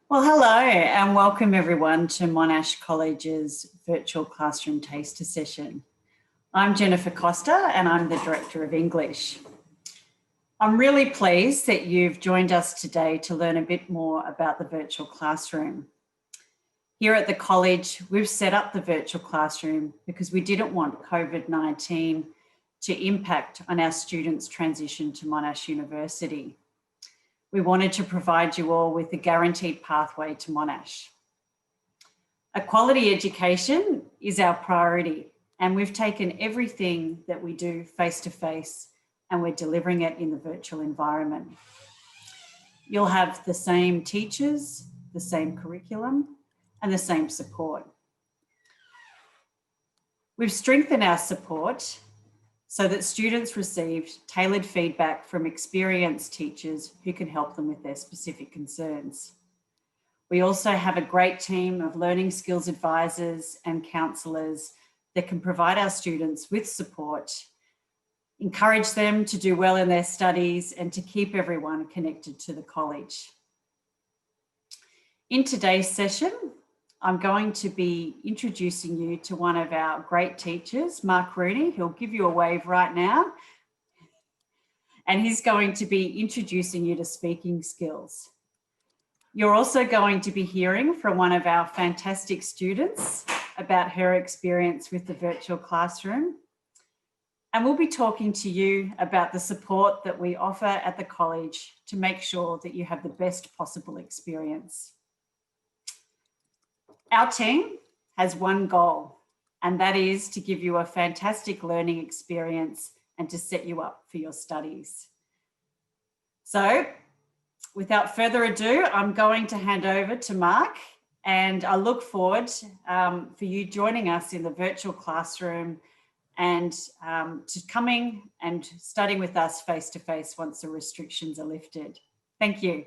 Well, hello and welcome everyone to Monash College's virtual classroom taster session. I'm Jennifer Costa and I'm the Director of English. I'm really pleased that you've joined us today to learn a bit more about the virtual classroom. Here at the college, we've set up the virtual classroom because we didn't want COVID-19 to impact on our students' transition to Monash University. We wanted to provide you all with a guaranteed pathway to Monash. A quality education is our priority, and we've taken everything that we do face-to-face and we're delivering it in the virtual environment. You'll have the same teachers, the same curriculum, and the same support. We've strengthened our support so that students received tailored feedback from experienced teachers who can help them with their specific concerns. We also have a great team of learning skills advisors and counsellors that can provide our students with support, encourage them to do well in their studies and to keep everyone connected to the college. In today's session, I'm going to be introducing you to one of our great teachers, Mark Rooney, who'll give you a wave right now. And he's going to be introducing you to speaking skills. You're also going to be hearing from one of our fantastic students about her experience with the virtual classroom. And we'll be talking to you about the support that we offer at the college to make sure that you have the best possible experience. Our team has one goal, and that is to give you a fantastic learning experience and to set you up for your studies. So, without further ado, I'm going to hand over to Mark, and I look forward for you joining us in the virtual classroom and to coming and studying with us face-to-face once the restrictions are lifted. Thank you.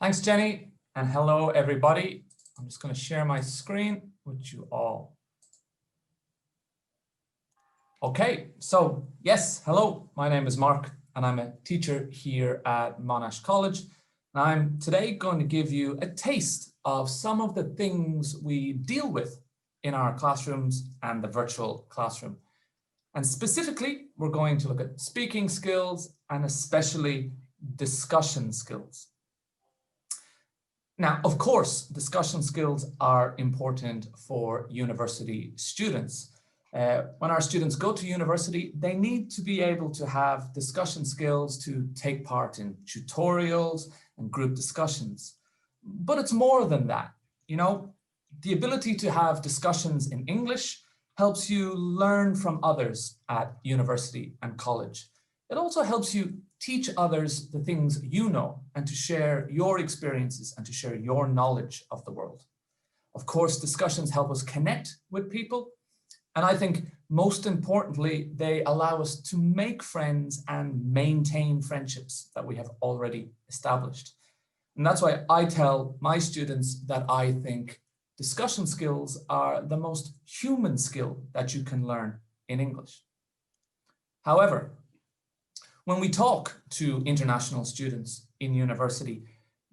Thanks, Jenny. And hello, everybody. I'm just going to share my screen with you all. Okay, so yes, hello, my name is Mark and I'm a teacher here at Monash College. And I'm today going to give you a taste of some of the things we deal with in our classrooms and the virtual classroom. And specifically, we're going to look at speaking skills and especially discussion skills. Now, of course, discussion skills are important for university students. When our students go to university, they need to be able to have discussion skills to take part in tutorials and group discussions. But it's more than that. You know, the ability to have discussions in English helps you learn from others at university and college. It also helps you teach others the things you know and to share your experiences and to share your knowledge of the world. Of course, discussions help us connect with people. And I think most importantly, they allow us to make friends and maintain friendships that we have already established. And that's why I tell my students that I think discussion skills are the most human skill that you can learn in English. However, when we talk to international students in university,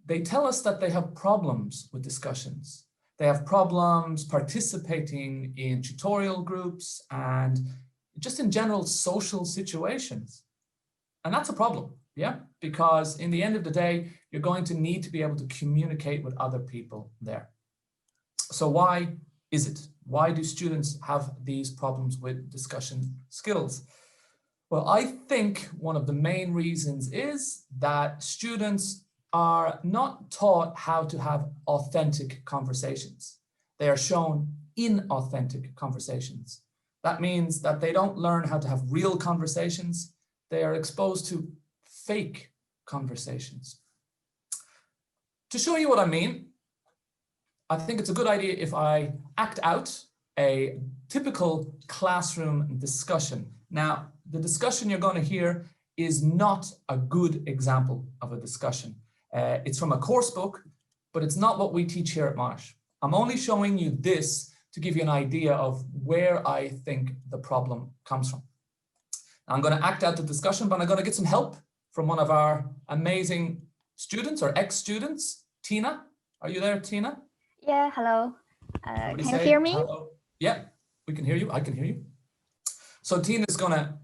they tell us that they have problems with discussions. They have problems participating in tutorial groups and just in general social situations. And that's a problem, yeah? Because in the end of the day, you're going to need to be able to communicate with other people there. So why is it? Why do students have these problems with discussion skills? Well, I think one of the main reasons is that students are not taught how to have authentic conversations. They are shown inauthentic conversations. That means that they don't learn how to have real conversations. They are exposed to fake conversations. To show you what I mean, I think it's a good idea if I act out a typical classroom discussion. Now, the discussion you're going to hear is not a good example of a discussion. It's from a course book, but it's not what we teach here at Monash. I'm only showing you this to give you an idea of where I think the problem comes from. Now, I'm going to act out the discussion, but I'm going to get some help from one of our amazing students or ex-students. Tina, are you there, Tina? Yeah, hello. Somebody Can you say hear me? hello. Yeah, we can hear you. I can hear you. So Tina is going to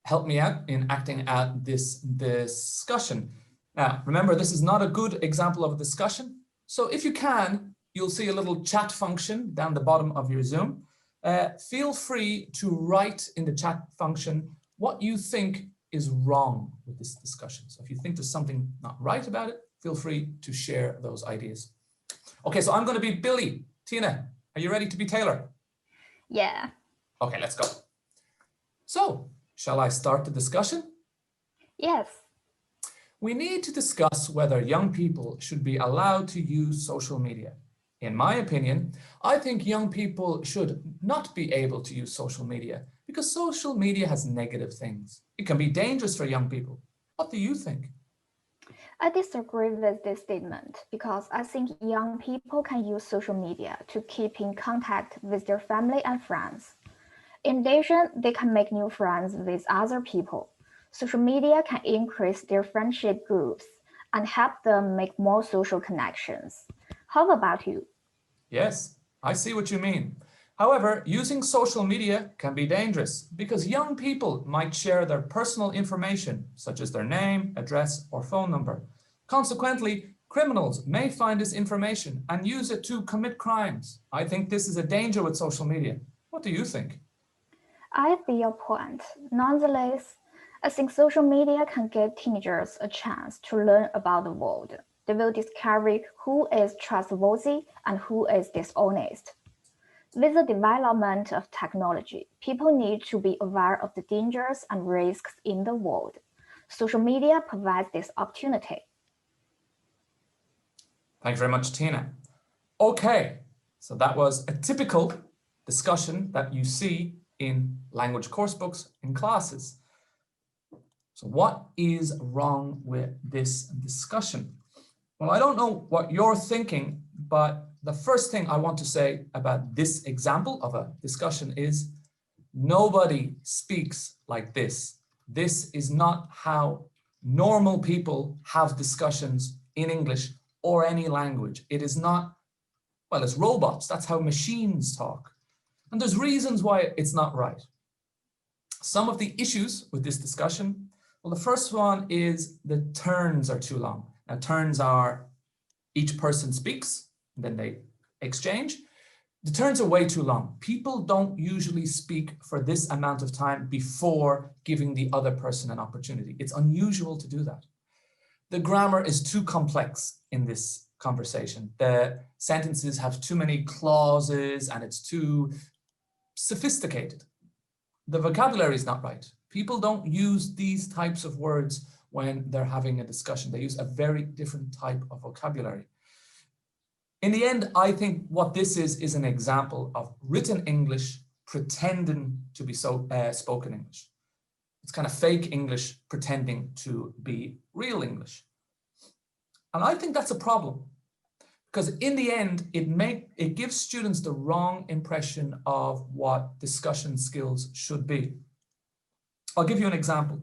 help me out in acting out this discussion. Now, remember, this is not a good example of a discussion. So if you can, you'll see a little chat function down the bottom of your Zoom. Feel free to write in the chat function what you think is wrong with this discussion. So if you think there's something not right about it, feel free to share those ideas. Okay, so I'm going to be Billy. Tina, are you ready to be Taylor? Yeah. Okay, let's go. So, shall I start the discussion? Yes. We need to discuss whether young people should be allowed to use social media. In my opinion, I think young people should not be able to use social media because social media has negative things. It can be dangerous for young people. What do you think? I disagree with this statement because I think young people can use social media to keep in contact with their family and friends. In addition, they can make new friends with other people. Social media can increase their friendship groups and help them make more social connections. How about you? Yes, I see what you mean. However, using social media can be dangerous because young people might share their personal information, such as their name, address, or phone number. Consequently, criminals may find this information and use it to commit crimes. I think this is a danger with social media. What do you think? I see your point. Nonetheless, I think social media can give teenagers a chance to learn about the world. They will discover who is trustworthy and who is dishonest. With the development of technology, people need to be aware of the dangers and risks in the world. Social media provides this opportunity. Thank you very much, Tina. Okay, so that was a typical discussion that you see in language course books in classes. So what is wrong with this discussion? Well, I don't know what you're thinking, but the first thing I want to say about this example of a discussion is nobody speaks like this. This is not how normal people have discussions in English or any language. It is not, well, it's robots. That's how machines talk. And there's reasons why it's not right. Some of the issues with this discussion, well, the first one is the turns are too long. Now, turns are each person speaks, and then they exchange. The turns are way too long. People don't usually speak for this amount of time before giving the other person an opportunity. It's unusual to do that. The grammar is too complex in this conversation. The sentences have too many clauses and it's too sophisticated. The vocabulary is not right. People don't use these types of words when they're having a discussion. They use a very different type of vocabulary. In the end, I think what this is an example of written English pretending to be spoken English. It's kind of fake English pretending to be real English. And I think that's a problem because in the end, it gives students the wrong impression of what discussion skills should be. I'll give you an example.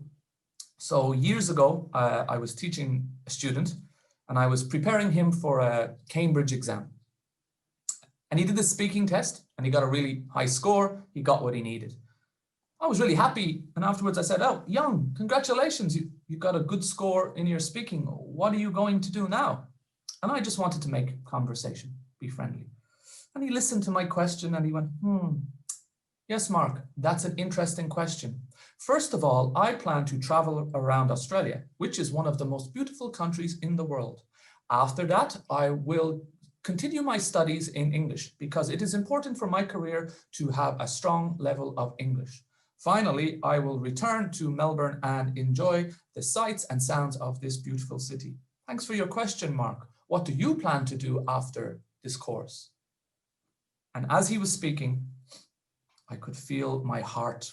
So years ago, I was teaching a student and I was preparing him for a Cambridge exam. And he did the speaking test and he got a really high score. He got what he needed. I was really happy. And afterwards I said, oh, Young, congratulations. You got a good score in your speaking. What are you going to do now? And I just wanted to make conversation, be friendly. And he listened to my question and he went, yes, Mark, that's an interesting question. First of all, I plan to travel around Australia, which is one of the most beautiful countries in the world. After that, I will continue my studies in English because it is important for my career to have a strong level of English. Finally, I will return to Melbourne and enjoy the sights and sounds of this beautiful city. Thanks for your question, Mark. What do you plan to do after this course? And as he was speaking, I could feel my heart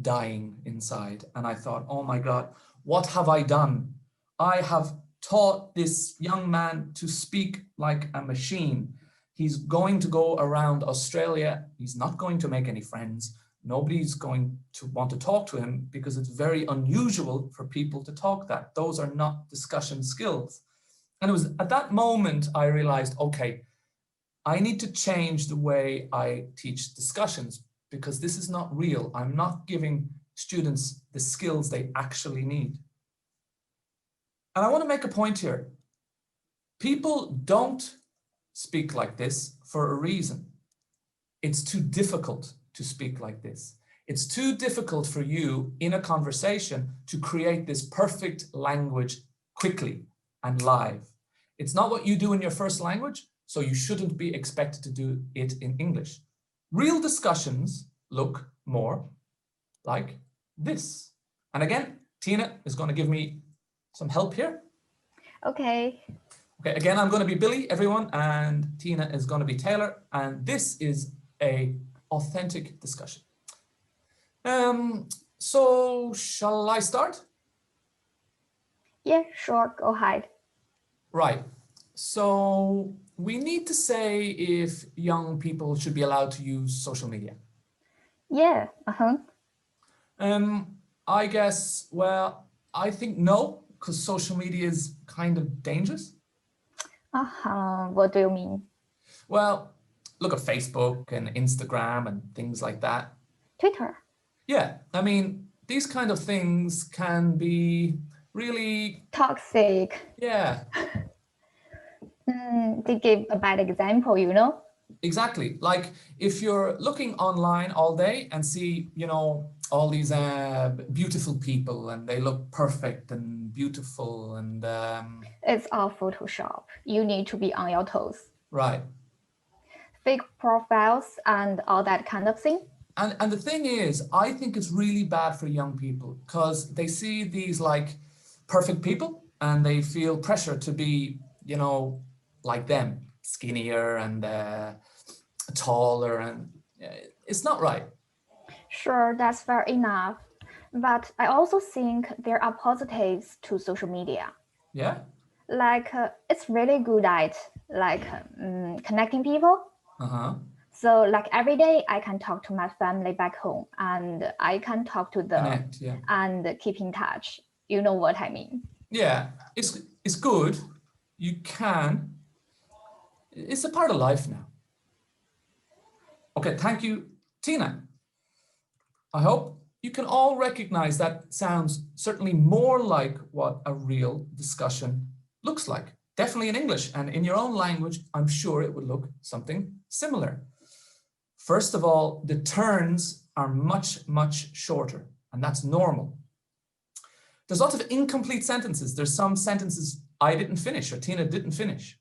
dying inside. And I thought, oh my God, what have I done? I have taught this young man to speak like a machine. He's going to go around Australia. He's not going to make any friends. Nobody's going to want to talk to him because it's very unusual for people to talk that. Those are not discussion skills. And it was at that moment I realized, okay, I need to change the way I teach discussions because this is not real. I'm not giving students the skills they actually need. And I want to make a point here. People don't speak like this for a reason. It's too difficult to speak like this. It's too difficult for you in a conversation to create this perfect language quickly and live. It's not what you do in your first language, so you shouldn't be expected to do it in English. Real discussions look more like this. And again, Tina is going to give me some help here. Okay. Okay, again, I'm going to be Billy, everyone, and Tina is going to be Taylor, and this is a authentic discussion. So shall I start? Yeah, sure, go ahead. Right. So we need to say if young people should be allowed to use social media. Yeah, I guess, well, I think no, because social media is kind of dangerous. What do you mean? Well, look at Facebook and Instagram and things like that. Twitter. Yeah, I mean, these kind of things can be really, Toxic. yeah, They give a bad example, you know? exactly. Like if you're looking online all day and see, you know, all these beautiful people and they look perfect and beautiful and It's all Photoshop. You need to be on your toes. right. Fake profiles and all that kind of thing. And the thing is, I think it's really bad for young people because they see these like perfect people and they feel pressure to be, you know, like them, skinnier and taller, and it's not right. Sure, that's fair enough. But I also think there are positives to social media. Yeah. Like it's really good at like connecting people. Uh-huh. So like every day I can talk to my family back home and I can talk to them Connect, yeah. and keep in touch. You know what I mean? Yeah, it's good. You can. It's a part of life now. Okay, thank you, Tina. I hope you can all recognize that sounds certainly more like what a real discussion looks like. Definitely in English, and in your own language, I'm sure it would look something similar. First of all, the turns are much, much shorter, and that's normal. There's lots of incomplete sentences. There's some sentences I didn't finish or Tina didn't finish.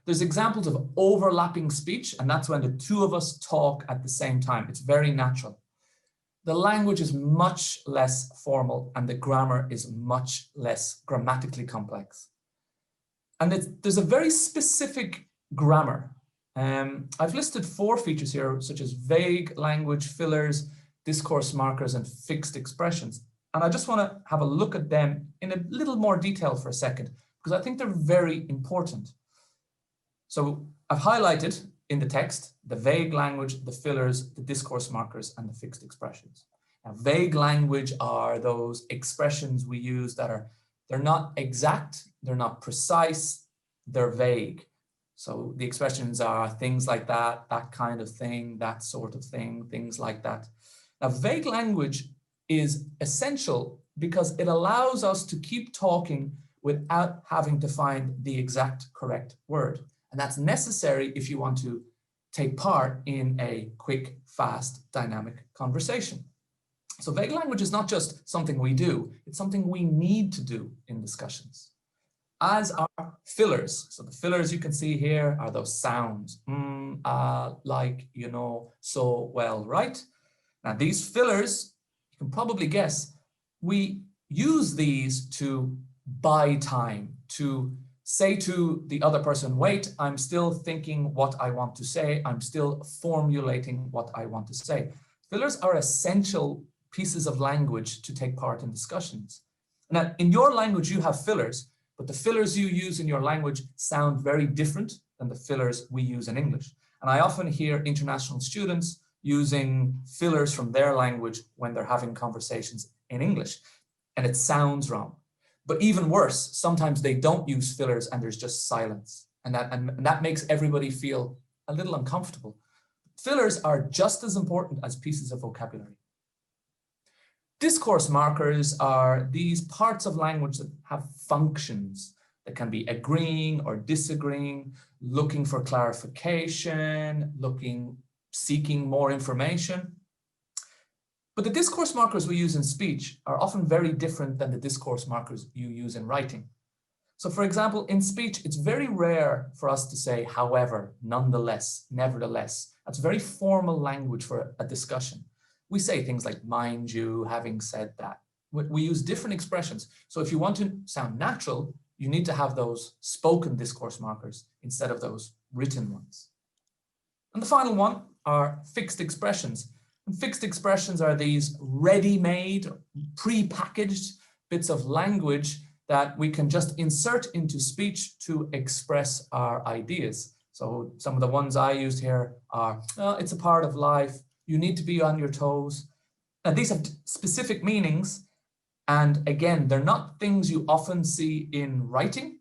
There's examples of overlapping speech, and that's when the two of us talk at the same time. It's very natural. The language is much less formal and the grammar is much less grammatically complex. And there's a very specific grammar. I've listed 4 features here, such as vague language, fillers, discourse markers, and fixed expressions. And I just want to have a look at them in a little more detail for a second, because I think they're very important. So I've highlighted in the text the vague language, the fillers, the discourse markers, and the fixed expressions. Now, vague language are those expressions we use that they're not exact, they're not precise, they're vague. So the expressions are things like that, that kind of thing, that sort of thing, things like that. Now, vague language is essential because it allows us to keep talking without having to find the exact correct word. And that's necessary if you want to take part in a quick, fast, dynamic conversation. So vague language is not just something we do, it's something we need to do in discussions. As are fillers. So the fillers you can see here are those sounds, like, you know, so, well, right? Now these fillers, you can probably guess, we use these to buy time, to say to the other person, wait, I'm still thinking what I want to say. I'm still formulating what I want to say. Fillers are essential pieces of language to take part in discussions. Now, in your language, you have fillers, but the fillers you use in your language sound very different than the fillers we use in English. And I often hear international students using fillers from their language when they're having conversations in English, and it sounds wrong. But even worse, sometimes they don't use fillers and there's just silence. And that makes everybody feel a little uncomfortable. Fillers are just as important as pieces of vocabulary. Discourse markers are these parts of language that have functions that can be agreeing or disagreeing, looking for clarification, seeking more information. But the discourse markers we use in speech are often very different than the discourse markers you use in writing. So for example, in speech, it's very rare for us to say, however, nonetheless, nevertheless. That's very formal language for a discussion. We say things like, mind you, having said that. We use different expressions. So if you want to sound natural, you need to have those spoken discourse markers instead of those written ones. And the final one are fixed expressions. And fixed expressions are these ready-made, pre-packaged bits of language that we can just insert into speech to express our ideas. So some of the ones I used here are, it's a part of life, you need to be on your toes. And these have specific meanings. And again, they're not things you often see in writing.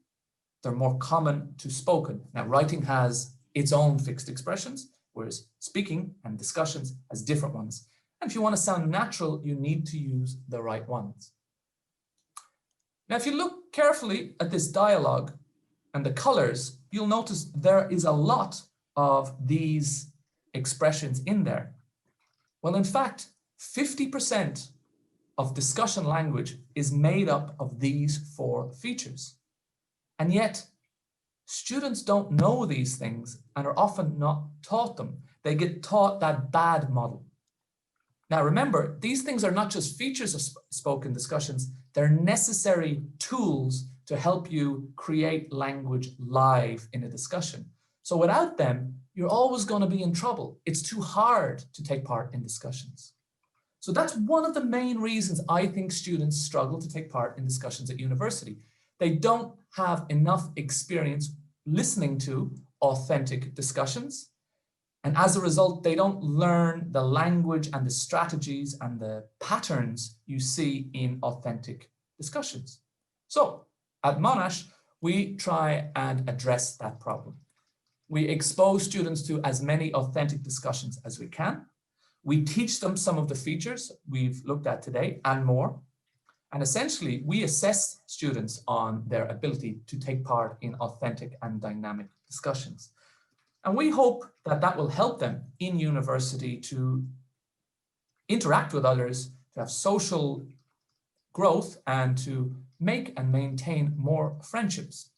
They're more common to spoken. Now, writing has its own fixed expressions, whereas speaking and discussions has different ones. And if you want to sound natural, you need to use the right ones. Now, if you look carefully at this dialogue and the colors, you'll notice there is a lot of these expressions in there. Well, in fact, 50% of discussion language is made up of these 4 features. And yet, students don't know these things and are often not taught them. They get taught that bad model. Now remember, these things are not just features of spoken discussions, they're necessary tools to help you create language live in a discussion. So without them, you're always going to be in trouble. It's too hard to take part in discussions. So that's one of the main reasons I think students struggle to take part in discussions at university. They don't have enough experience listening to authentic discussions. And as a result, they don't learn the language and the strategies and the patterns you see in authentic discussions. So at Monash, we try and address that problem. We expose students to as many authentic discussions as we can. We teach them some of the features we've looked at today and more. And essentially, we assess students on their ability to take part in authentic and dynamic discussions. And we hope that that will help them in university to interact with others, to have social growth, and to make and maintain more friendships.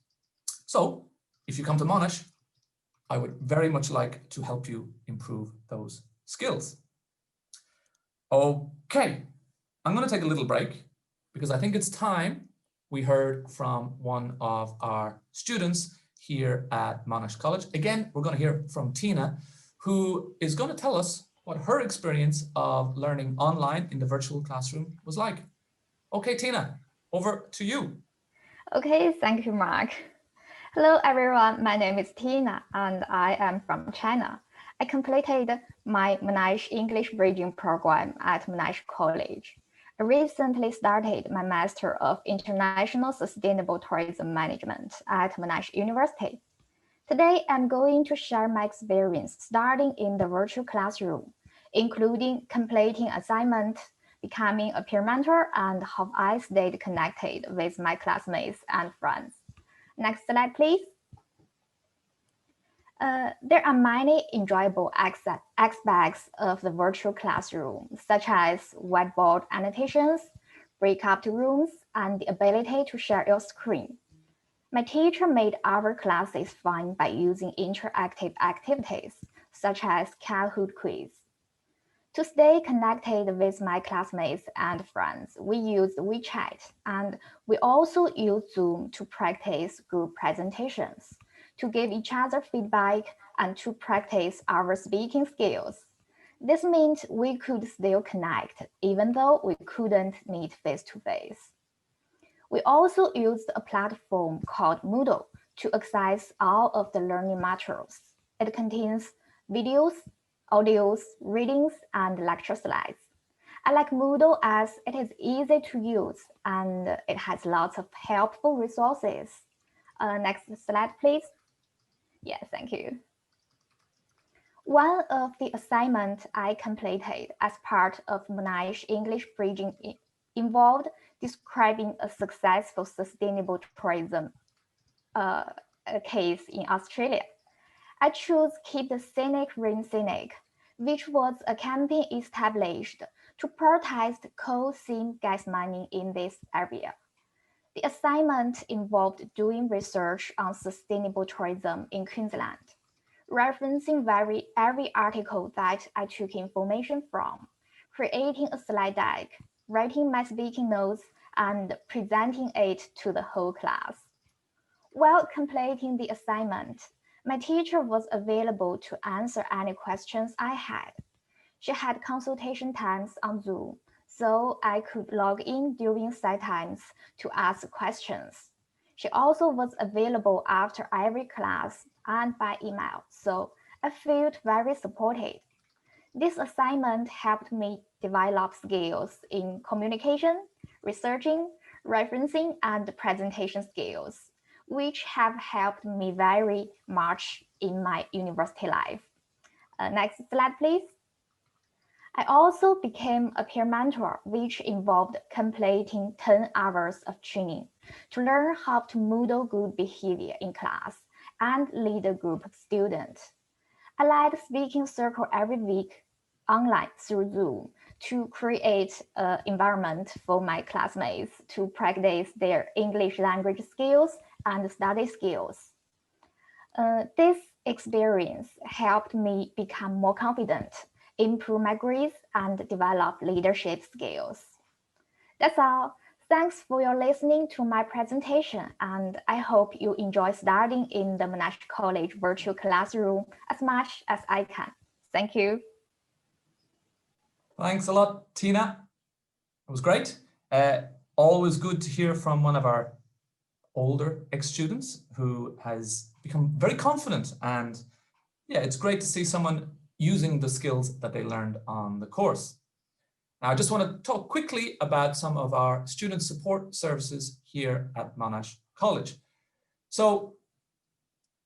So if you come to Monash, I would very much like to help you improve those skills. Okay, I'm going to take a little break because I think it's time we heard from one of our students here at Monash College. Again, we're going to hear from Tina, who is going to tell us what her experience of learning online in the virtual classroom was like. Okay, Tina, over to you. Okay, thank you, Mark. Hello, everyone. My name is Tina, and I am from China. I completed my Monash English Bridging program at Monash College. I recently started my Master of International Sustainable Tourism Management at Monash University. Today, I'm going to share my experience starting in the virtual classroom, including completing assignments, becoming a peer mentor, and how I stayed connected with my classmates and friends. Next slide, please. There are many enjoyable aspects of the virtual classroom, such as whiteboard annotations, breakout rooms, and the ability to share your screen. My teacher made our classes fun by using interactive activities, such as Kahoot quiz. To stay connected with my classmates and friends, we use WeChat, and we also use Zoom to practice group presentations, to give each other feedback, and to practice our speaking skills. This meant we could still connect, even though we couldn't meet face-to-face. We also used a platform called Moodle to access all of the learning materials. It contains videos, audios, readings, and lecture slides. I like Moodle as it is easy to use and it has lots of helpful resources. Next slide, please. Yeah, thank you. One of the assignments I completed as part of Monash English Bridging involved describing a successful sustainable tourism case in Australia. I chose Keep the Scenic Rain Scenic, which was a campaign established to protest coal seam gas mining in this area. The assignment involved doing research on sustainable tourism in Queensland, referencing every article that I took information from, creating a slide deck, writing my speaking notes, and presenting it to the whole class. While completing the assignment, my teacher was available to answer any questions I had. She had consultation times on Zoom, so I could log in during set times to ask questions. She also was available after every class and by email, so I felt very supported. This assignment helped me develop skills in communication, researching, referencing, and presentation skills, which have helped me very much in my university life. Next slide, please. I also became a peer mentor, which involved completing 10 hours of training to learn how to model good behavior in class and lead a group of students. I led a speaking circle every week online through Zoom to create an environment for my classmates to practice their English language skills and study skills. This experience helped me become more confident, improve my grades, and develop leadership skills. That's all. Thanks for your listening to my presentation, and I hope you enjoy studying in the Monash College virtual classroom as much as I can. Thank you. Thanks a lot, Tina. It was great. Always good to hear from one of our older ex-students who has become very confident, and yeah, it's great to see someone using the skills that they learned on the course. Now, I just want to talk quickly about some of our student support services here at Monash College. So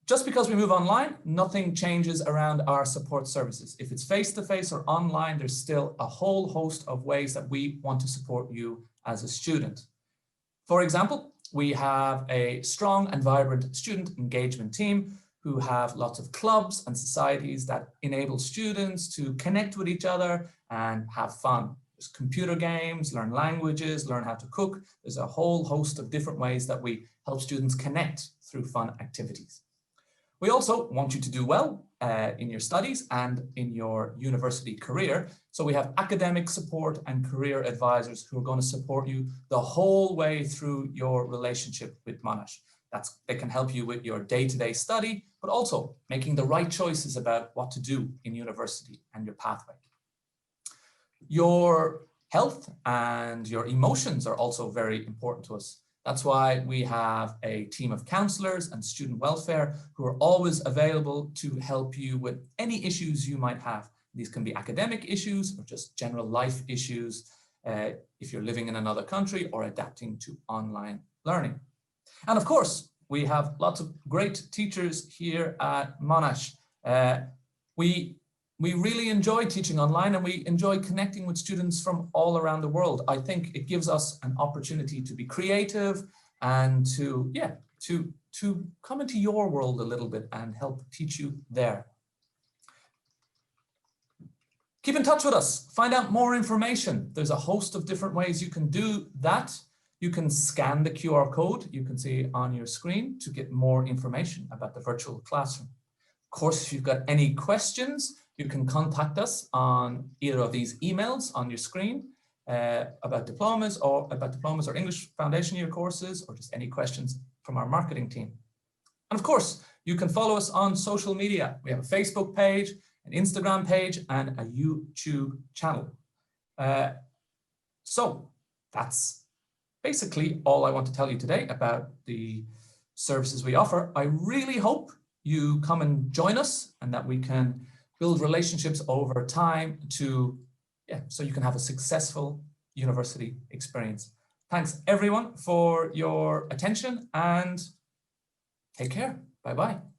just because we move online, nothing changes around our support services. If it's face-to-face or online, there's still a whole host of ways that we want to support you as a student. For example, we have a strong and vibrant student engagement team who have lots of clubs and societies that enable students to connect with each other and have fun. There's computer games, learn languages, learn how to cook. There's a whole host of different ways that we help students connect through fun activities. We also want you to do well in your studies and in your university career. So we have academic support and career advisors who are going to support you the whole way through your relationship with Monash. They can help you with your day-to-day study, but also making the right choices about what to do in university and your pathway. Your health and your emotions are also very important to us. That's why we have a team of counselors and student welfare who are always available to help you with any issues you might have. These can be academic issues or just general life issues if you're living in another country or adapting to online learning. And of course, we have lots of great teachers here at Monash. We really enjoy teaching online and we enjoy connecting with students from all around the world. I think it gives us an opportunity to be creative and to come into your world a little bit and help teach you there. Keep in touch with us, find out more information. There's a host of different ways you can do that. You can scan the QR code you can see on your screen to get more information about the virtual classroom. Of course, if you've got any questions, you can contact us on either of these emails on your screen about diplomas or English foundation year courses, or just any questions from our marketing team. And of course, you can follow us on social media. We have a Facebook page, an Instagram page, and a YouTube channel. So that's basically all I want to tell you today about the services we offer. I really hope you come and join us and that we can build relationships over time to yeah, so you can have a successful university experience. Thanks everyone for your attention and take care. Bye-bye.